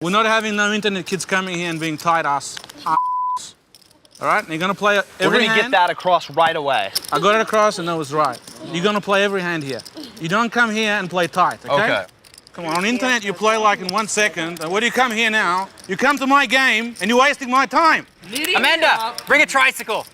We're not having no internet kids coming here and being tight ass. All right, and you're gonna play every hand. We're gonna get that across right away. I got it across and that was right. You're gonna play every hand here. You don't come here and play tight, okay? Okay. Come on internet you play like in 1 second. And when you come here now, you come to my game and you're wasting my time. Amanda, bring a tricycle.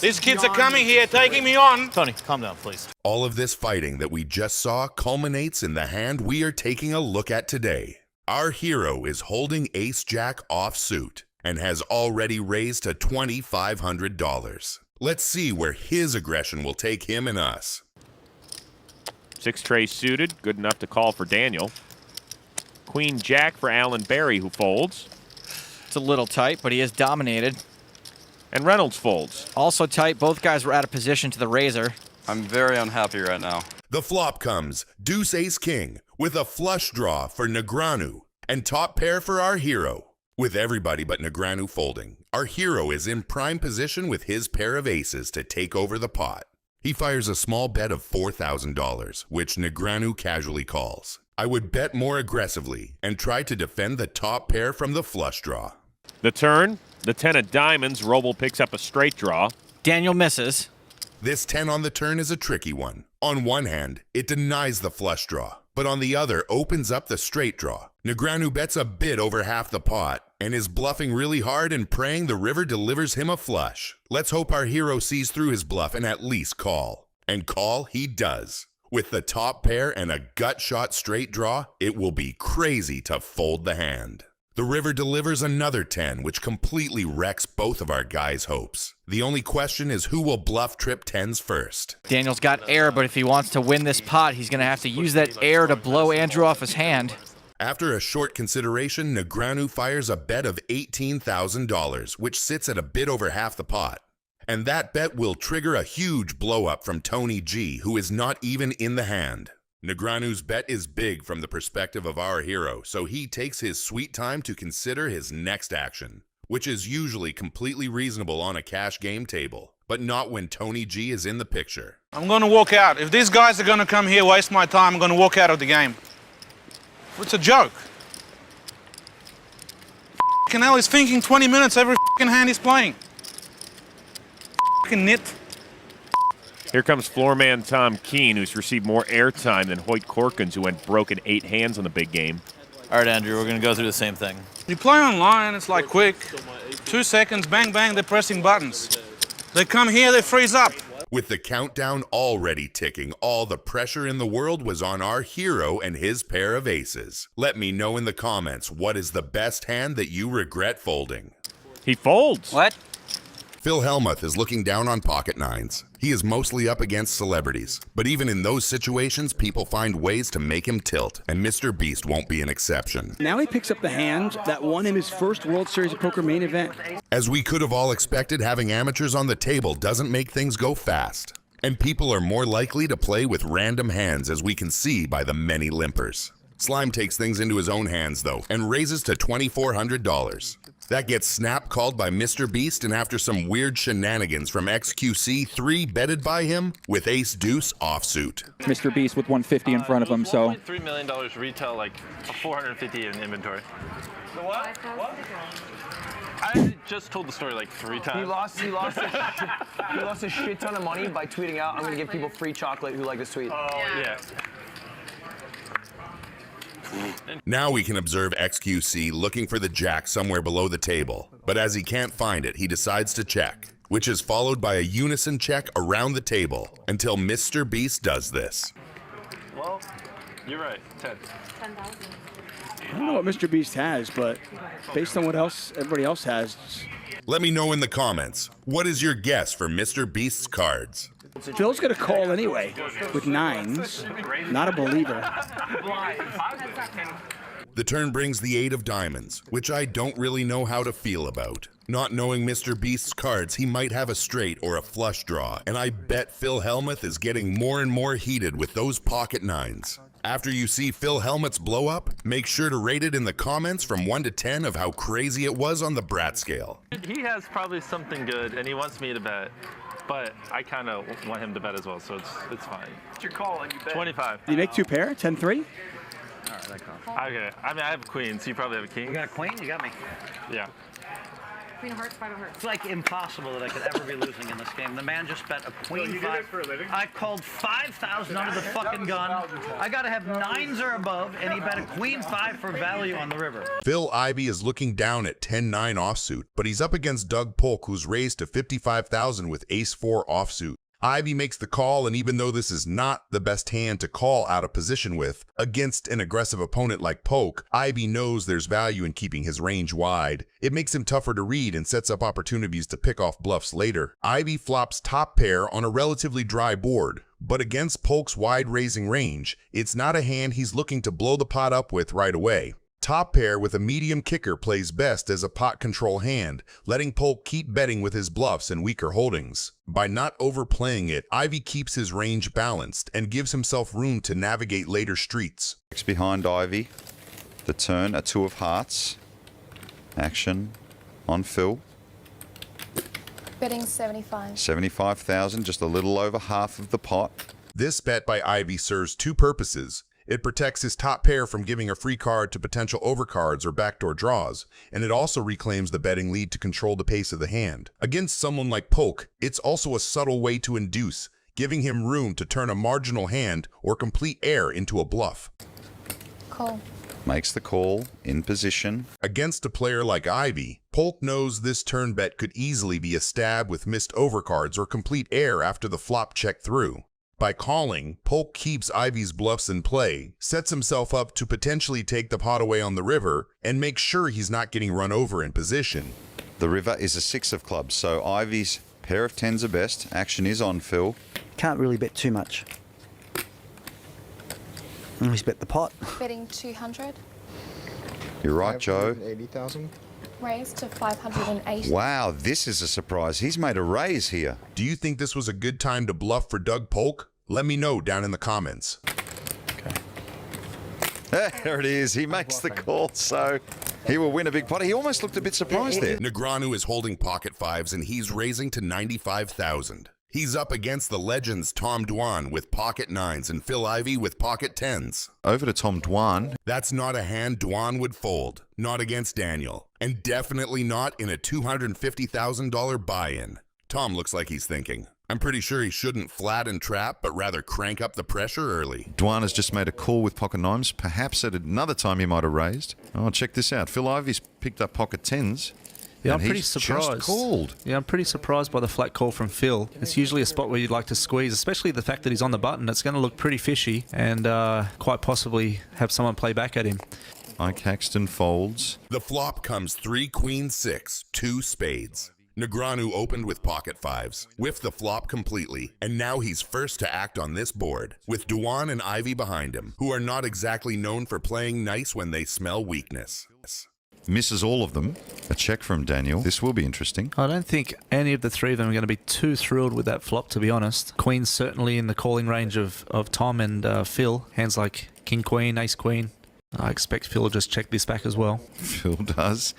These kids are coming here, taking me on. Tony, calm down, please. All of this fighting that we just saw culminates in the hand we are taking a look at today. Our hero is holding ace-jack offsuit and has already raised to $2,500. Let's see where his aggression will take him and us. 6 tray suited, good enough to call for Daniel. Queen Jack for Alan Barry, who folds. It's a little tight, but he is dominated. And Reynolds folds. Also tight, both guys were out of position to the razor. I'm very unhappy right now. The flop comes deuce ace king with a flush draw for Negreanu and top pair for our hero. With everybody but Negreanu folding, our hero is in prime position with his pair of aces to take over the pot. He fires a small bet of $4,000, which Negreanu casually calls. I would bet more aggressively and try to defend the top pair from the flush draw. The turn, the 10 of diamonds, Robl picks up a straight draw. Daniel misses. This 10 on the turn is a tricky one. On one hand, it denies the flush draw, but on the other opens up the straight draw. Negreanu bets a bit over half the pot and is bluffing really hard and praying the river delivers him a flush. Let's hope our hero sees through his bluff and at least call. And call he does. With the top pair and a gut shot straight draw, it will be crazy to fold the hand. The river delivers another 10, which completely wrecks both of our guys' hopes. The only question is who will bluff trip 10s first. Daniel's got air, but if he wants to win this pot, he's going to have to use that air to blow Andrew off his hand. After a short consideration, Negreanu fires a bet of $18,000, which sits at a bit over half the pot. And that bet will trigger a huge blow-up from Tony G, who is not even in the hand. Negreanu's bet is big from the perspective of our hero, so he takes his sweet time to consider his next action, which is usually completely reasonable on a cash game table, but not when Tony G is in the picture. I'm gonna walk out. If these guys are gonna come here, waste my time, I'm gonna walk out of the game. It's a joke. F***ing hell, he's thinking 20 minutes every f***ing hand he's playing. F***ing nit. Here comes floorman Tom Keene, who's received more airtime than Hoyt Corkins, who went broken 8 hands on the big game. All right, Andrew, we're going to go through the same thing. You play online, it's like quick. 2 seconds, bang, bang, they're pressing buttons. They come here, they freeze up. With the countdown already ticking, all the pressure in the world was on our hero and his pair of aces. Let me know in the comments what is the best hand that you regret folding. He folds. What? Phil Hellmuth is looking down on pocket nines. He is mostly up against celebrities, but even in those situations, people find ways to make him tilt, and Mr. Beast won't be an exception. Now he picks up the hand that won him his first World Series of Poker main event. As we could have all expected, having amateurs on the table doesn't make things go fast, and people are more likely to play with random hands, as we can see by the many limpers. Slime takes things into his own hands, though, and raises to $2,400. That gets snap called by Mr. Beast, and after some weird shenanigans from XQC, 3 betted by him with ace deuce offsuit. Mr. Beast with 150 in front of him, so. $1.3 million retail, like 450 in inventory. The what? I just told the story like 3 times. He lost a shit ton of money by tweeting out, I'm going to give people free chocolate who like this tweet. Oh, yeah. Now we can observe XQC looking for the jack somewhere below the table, but as he can't find it, he decides to check, which is followed by a unison check around the table until Mr. Beast does this. Well, you're right, 10. 10,000. I don't know what Mr. Beast has, but based on what else everybody else has. Let me know in the comments, what is your guess for Mr. Beast's cards? Phil's gonna call anyway, with 9s. Not a believer. The turn brings the 8 of diamonds, which I don't really know how to feel about. Not knowing Mr. Beast's cards, he might have a straight or a flush draw, and I bet Phil Hellmuth is getting more and more heated with those pocket 9s. After you see Phil Hellmuth's blow up, make sure to rate it in the comments from 1 to 10 of how crazy it was on the brat scale. He has probably something good, and he wants me to bet. But I kind of want him to bet as well, so it's fine. What's your call? You bet. 25. Do you make 2 pair? 10-3? All right, that counts. Okay. I mean, I have a queen, so you probably have a king. You got a queen? You got me. Yeah. Queen of hearts, 5 of hearts. It's like impossible that I could ever be losing in this game. The man just bet a queen 5. for a living? I called 5,000 under the fucking gun. I gotta have 9s or above, and he bet a queen 5 for value on the river. Phil Ivey is looking down at 10-9 offsuit, but he's up against Doug Polk, who's raised to 55,000 with ace-4 offsuit. Ivey makes the call, and even though this is not the best hand to call out of position with, against an aggressive opponent like Polk, Ivey knows there's value in keeping his range wide. It makes him tougher to read and sets up opportunities to pick off bluffs later. Ivey flops top pair on a relatively dry board, but against Polk's wide raising range, it's not a hand he's looking to blow the pot up with right away. Top pair with a medium kicker plays best as a pot control hand, letting Polk keep betting with his bluffs and weaker holdings. By not overplaying it, Ivey keeps his range balanced and gives himself room to navigate later streets. Next behind Ivey. The turn, a 2 of hearts. Action on Phil. Betting 75. 75,000, just a little over half of the pot. This bet by Ivey serves two purposes. It protects his top pair from giving a free card to potential overcards or backdoor draws, and it also reclaims the betting lead to control the pace of the hand. Against someone like Polk, it's also a subtle way to induce, giving him room to turn a marginal hand or complete air into a bluff. Call. Makes the call, in position. Against a player like Ivey, Polk knows this turn bet could easily be a stab with missed overcards or complete air after the flop check through. By calling, Polk keeps Ivey's bluffs in play, sets himself up to potentially take the pot away on the river, and makes sure he's not getting run over in position. The river is a 6 of clubs, so Ivey's pair of 10s are best. Action is on Phil. Can't really bet too much. He's bet the pot. Betting 200. You're right, Joe. 80,000. Raised to 580. Wow, this is a surprise. He's made a raise here. Do you think this was a good time to bluff for Doug Polk? Let me know down in the comments. There it is. He makes the call, so he will win a big pot. He almost looked a bit surprised there. Negreanu is holding pocket 5s and he's raising to 95,000. He's up against the legends Tom Dwan with pocket 9s and Phil Ivey with pocket 10s. Over to Tom Dwan. That's not a hand Dwan would fold. Not against Daniel. And definitely not in a $250,000 buy-in. Tom looks like he's thinking, I'm pretty sure he shouldn't flat and trap, but rather crank up the pressure early. Dwan has just made a call with pocket 9s. Perhaps at another time he might have raised. Oh, check this out. Phil Ivey's picked up pocket 10s. Yeah, I'm and pretty he's surprised. Just called. Yeah, I'm pretty surprised by the flat call from Phil. It's usually a spot where you'd like to squeeze, especially the fact that he's on the button. It's going to look pretty fishy and quite possibly have someone play back at him. Ike Haxton folds. The flop comes 3 queens 6, 2 spades. Negreanu opened with pocket 5s, whiffed the flop completely, and now he's first to act on this board, with Dwan and Ivey behind him, who are not exactly known for playing nice when they smell weakness. Misses all of them. A check from Daniel. This will be interesting. I don't think any of the three of them are going to be too thrilled with that flop, to be honest. Queen's certainly in the calling range of Tom and Phil. Hands like King Queen, Ace Queen. I expect Phil will just check this back as well. Phil does.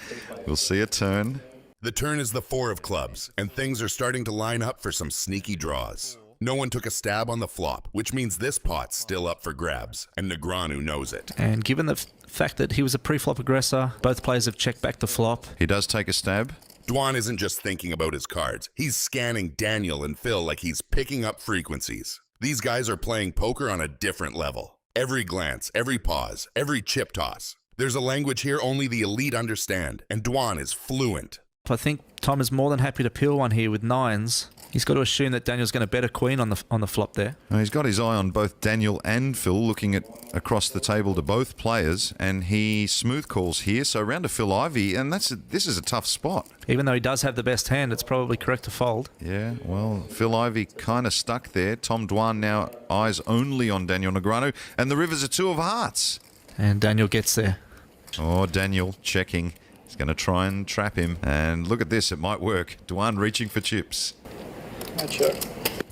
We'll see a turn. The turn is the 4 of clubs, and things are starting to line up for some sneaky draws. No one took a stab on the flop, which means this pot's still up for grabs, and Negreanu knows it. And given the fact that he was a pre-flop aggressor, both players have checked back the flop. He does take a stab. Dwan isn't just thinking about his cards. He's scanning Daniel and Phil like he's picking up frequencies. These guys are playing poker on a different level. Every glance, every pause, every chip toss. There's a language here only the elite understand, and Dwan is fluent. I think Tom is more than happy to peel one here with 9s. He's got to assume that Daniel's going to bet a queen on the flop there. Well, he's got his eye on both Daniel and Phil, looking at across the table to both players, and he smooth calls here. So round to Phil Ivey, and this is a tough spot. Even though he does have the best hand, it's probably correct to fold. Yeah, well, Phil Ivey kind of stuck there. Tom Dwan now eyes only on Daniel Negreanu, and the river's a 2 of hearts. And Daniel gets there. Oh, Daniel checking. He's going to try and trap him. And look at this, it might work. Dwan reaching for chips. I check.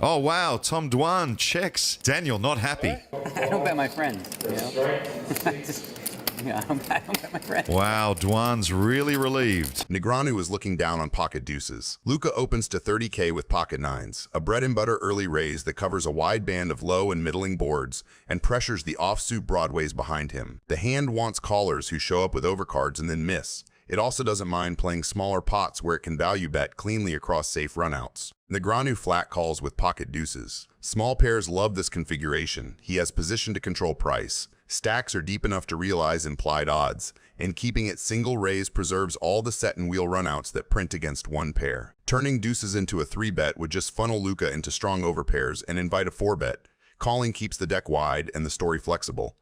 Oh, wow, Tom Dwan checks. Daniel not happy. I don't bet my friends, you know? Yeah, okay, my friend. Wow, Dwan's really relieved. Negreanu is looking down on pocket deuces. Luca opens to 30K with pocket nines, a bread and butter early raise that covers a wide band of low and middling boards and pressures the offsuit broadways behind him. The hand wants callers who show up with overcards and then miss. It also doesn't mind playing smaller pots where it can value bet cleanly across safe runouts. Negreanu flat calls with pocket deuces. Small pairs love this configuration. He has position to control price. Stacks are deep enough to realize implied odds, and keeping it single raise preserves all the set and wheel runouts that print against one pair. Turning deuces into a 3-bet would just funnel Luca into strong overpairs and invite a 4-bet. Calling keeps the deck wide and the story flexible.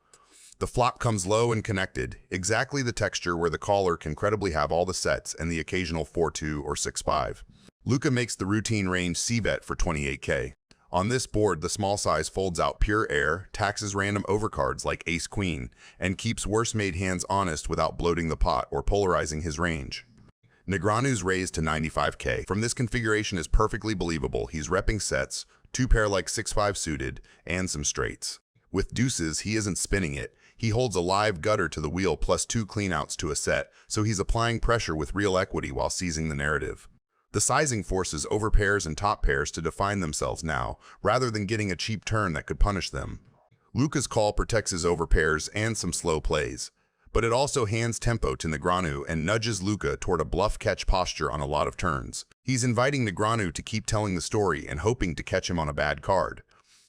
The flop comes low and connected, exactly the texture where the caller can credibly have all the sets and the occasional 4-2 or 6-5. Luca makes the routine range C-bet for 28K. On this board, the small size folds out pure air, taxes random overcards like ace-queen, and keeps worse-made hands honest without bloating the pot or polarizing his range. Negreanu's raised to 95K. From this configuration is perfectly believable. He's repping sets, 2-pair like 6-5 suited, and some straights. With deuces, he isn't spinning it. He holds a live gutter to the wheel plus 2 cleanouts to a set, so he's applying pressure with real equity while seizing the narrative. The sizing forces overpairs and top pairs to define themselves now, rather than getting a cheap turn that could punish them. Luca's call protects his overpairs and some slow plays, but it also hands tempo to Negreanu and nudges Luca toward a bluff-catch posture on a lot of turns. He's inviting Negreanu to keep telling the story and hoping to catch him on a bad card.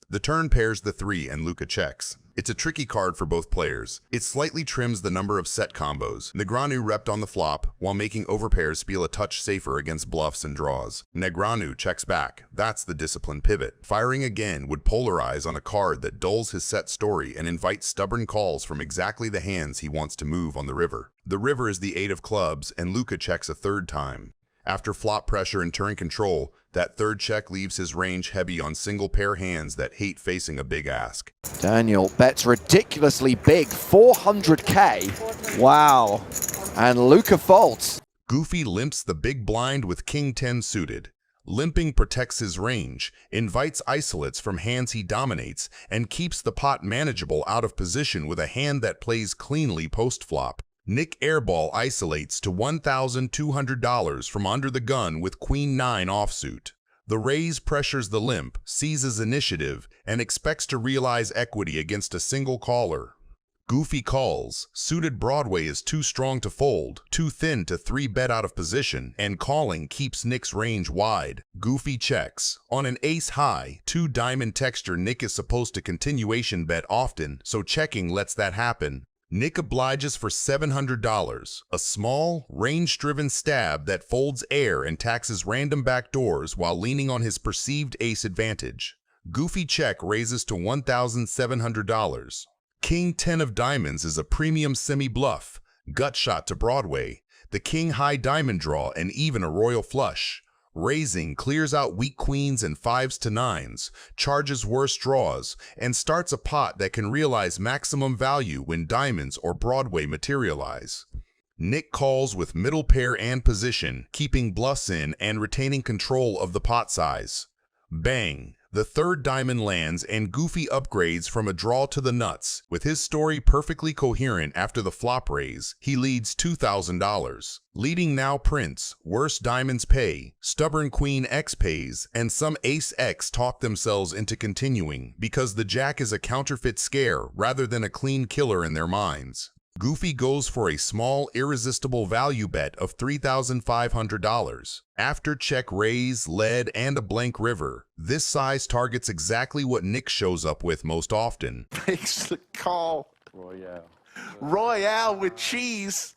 The turn pairs the 3 and Luca checks. It's a tricky card for both players. It slightly trims the number of set combos. Negreanu repped on the flop, while making overpairs feel a touch safer against bluffs and draws. Negreanu checks back. That's the disciplined pivot. Firing again would polarize on a card that dulls his set story and invites stubborn calls from exactly the hands he wants to move on the river. The river is the 8 of clubs, and Luca checks a 3rd time. After flop pressure and turn control, that 3rd check leaves his range heavy on single pair hands that hate facing a big ask. Daniel bets ridiculously big, 400K. Wow. And Luca folds. Goofy limps the big blind with King 10 suited. Limping protects his range, invites isolates from hands he dominates, and keeps the pot manageable out of position with a hand that plays cleanly post-flop. Nick Airball isolates to $1,200 from under the gun with Queen 9 offsuit. The raise pressures the limp, seizes initiative, and expects to realize equity against a single caller. Goofy calls. Suited Broadway is too strong to fold, too thin to 3-bet out of position, and calling keeps Nick's range wide. Goofy checks. On an ace high, 2-diamond texture, Nick is supposed to continuation bet often, so checking lets that happen. Nick obliges for $700, a small, range-driven stab that folds air and taxes random backdoors while leaning on his perceived ace advantage. Goofy check raises to $1,700. King 10 of diamonds is a premium semi-bluff, gut shot to Broadway, the King high diamond draw, and even a royal flush. Raising clears out weak queens and 5s to 9s, charges worse draws, and starts a pot that can realize maximum value when diamonds or Broadway materialize. Nick calls with middle pair and position, keeping bluffs in and retaining control of the pot size. Bang! The 3rd diamond lands and Goofy upgrades from a draw to the nuts. With his story perfectly coherent after the flop raise, he leads $2,000. Leading now Prince, worse diamonds pay, stubborn Queen X pays, and some Ace X talk themselves into continuing because the Jack is a counterfeit scare rather than a clean killer in their minds. Goofy goes for a small, irresistible value bet of $3,500. After check raise, lead, and a blank river, this size targets exactly what Nick shows up with most often. Makes the call. Royale with cheese.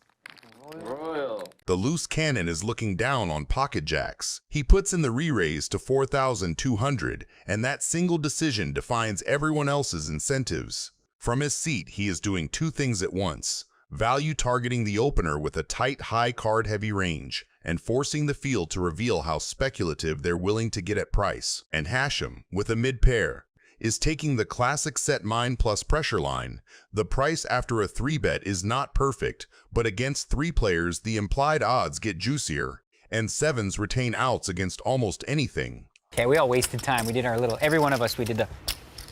Royal. The loose cannon is looking down on pocket jacks. He puts in the re-raise to $4,200, and that single decision defines everyone else's incentives. From his seat, he is doing 2 things at once: value targeting the opener with a tight, high card-heavy range, and forcing the field to reveal how speculative they're willing to get at price. And Hashem, with a mid-pair, is taking the classic set mine plus pressure line. The price after a 3-bet is not perfect, but against 3 players, the implied odds get juicier, and 7s retain outs against almost anything. Okay, we all wasted time. We did our little, every one of us, we did the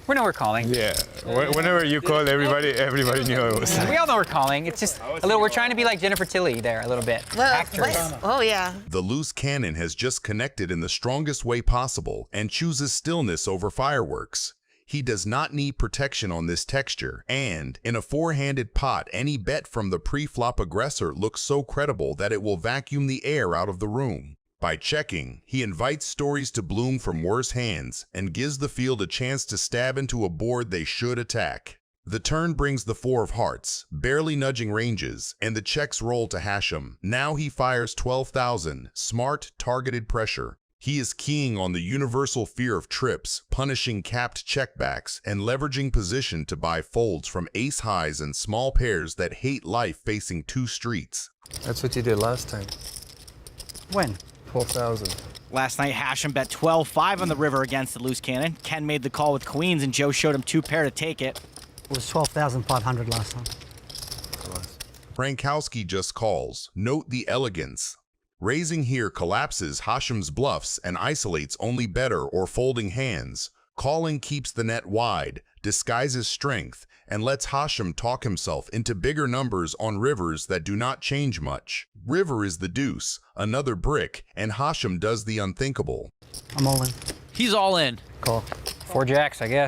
We know we're calling. Yeah. Whenever you call, everybody knew it was. We all know we're calling. It's just a little. We're trying to be like Jennifer Tilly there a little bit. Actress. Oh yeah. The loose cannon has just connected in the strongest way possible and chooses stillness over fireworks. He does not need protection on this texture, and in a four-handed pot, any bet from the pre-flop aggressor looks so credible that it will vacuum the air out of the room. By checking, he invites stories to bloom from worse hands and gives the field a chance to stab into a board they should attack. The turn brings the 4 of hearts, barely nudging ranges, and the checks roll to Hashem. Now he fires 12,000, smart, targeted pressure. He is keying on the universal fear of trips, punishing capped checkbacks, and leveraging position to buy folds from ace highs and small pairs that hate life facing 2 streets. That's what you did last time. When? 12,000. Last night, Hashem bet 12-5 on the river against the loose cannon. Ken made the call with queens, and Joe showed him 2 pair to take it. It was 12,500 last time. Frankowski just calls. Note the elegance. Raising here collapses Hashem's bluffs and isolates only better or folding hands. Calling keeps the net wide, disguises strength, and lets Hashem talk himself into bigger numbers on rivers that do not change much. River is the deuce, another brick, and Hashem does the unthinkable. I'm all in. He's all in. Call. 4 jacks, I guess.